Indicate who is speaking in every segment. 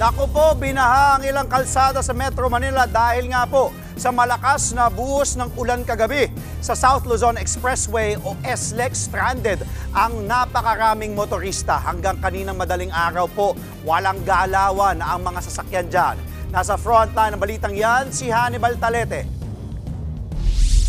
Speaker 1: Naku po, binaha ang ilang kalsada sa Metro Manila dahil nga po sa malakas na buhos ng ulan kagabi. Sa South Luzon Expressway o SLEX stranded ang napakaraming motorista. Hanggang kaninang madaling araw po, walang galawan ang mga sasakyan dyan. Nasa frontline ng balitang yan, si Hannibal Talete.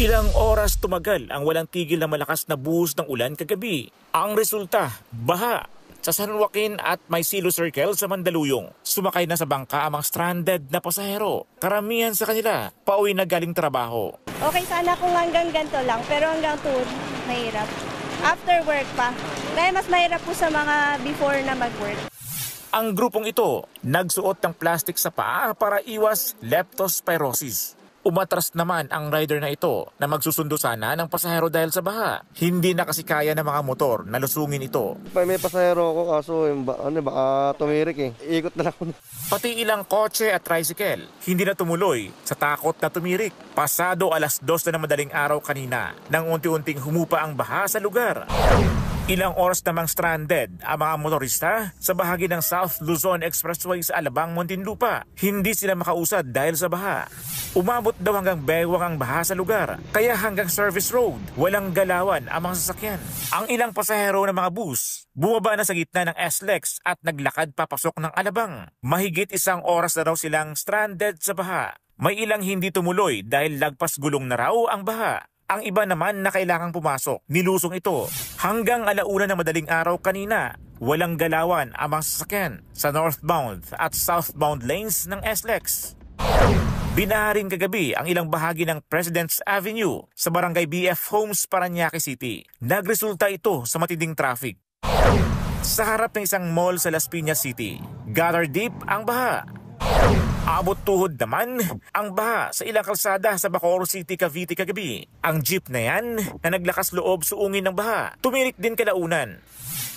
Speaker 2: Ilang oras tumagal ang walang tigil na malakas na buhos ng ulan kagabi. Ang resulta, baha sa San Joaquin at Maysilo Circle sa Mandaluyong. Sumakay na sa bangka ang mga stranded na pasahero. Karamihan sa kanila, pauwi na galing trabaho.
Speaker 3: Okay sana kung hanggang ganito lang, pero hanggang 2, mahirap. After work pa. Kaya mas mahirap po sa mga before na mag-work.
Speaker 2: Ang grupong ito, nagsuot ng plastic sa paa para iwas leptospirosis. Umatras naman ang rider na ito na magsusundo sana ng pasahero dahil sa baha. Hindi na kasi kaya ng mga motor na lusungin ito.
Speaker 4: May pasahero ako kaso baka tumirik Ikot na lang ako.
Speaker 2: Pati ilang kotse at tricycle, hindi na tumuloy sa takot na tumirik. Pasado 2:00 na ng madaling araw kanina nang unti-unting humupa ang baha sa lugar. Ilang oras namang stranded ang mga motorista sa bahagi ng South Luzon Expressway sa Alabang, Muntinlupa. Hindi sila makausad dahil sa baha. Umabot daw hanggang bewang ang baha sa lugar, kaya hanggang service road, walang galawan ang mga sasakyan. Ang ilang pasahero ng mga bus, bumaba na sa gitna ng SLEX at naglakad papasok ng Alabang. Mahigit 1 oras na raw silang stranded sa baha. May ilang hindi tumuloy dahil lagpas gulong na raw ang baha. Ang iba naman na kailangang pumasok, nilusong ito. Hanggang 1:00 ng madaling araw kanina, walang galawan ang mga sasakyan sa northbound at southbound lanes ng SLEX. Binaha rin kagabi ang ilang bahagi ng President's Avenue sa Barangay BF Homes, Parañaque City. Nagresulta ito sa matinding traffic. Sa harap ng isang mall sa Las Piñas City, gutter deep ang baha. Abot tuhod naman ang baha sa ilang kalsada sa Bacoor City, Cavite kagabi. Ang jeep na yan na naglakas loob suungin ng baha, tumirik din kalaunan.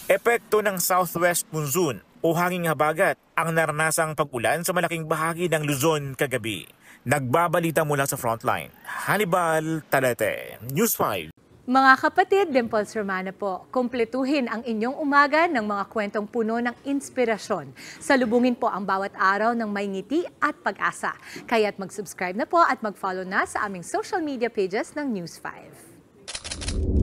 Speaker 2: Epekto ng southwest monsoon o hanging habagat ang naranasang pag-ulan sa malaking bahagi ng Luzon kagabi. Nagbabalita mula sa frontline, Hannibal Talete, News 5.
Speaker 5: Mga kapatid, Dimples Romana po, kumpletuhin ang inyong umaga ng mga kwentong puno ng inspirasyon. Salubungin po ang bawat araw ng may ngiti at pag-asa. Kaya't mag-subscribe na po at mag-follow na sa aming social media pages ng News 5.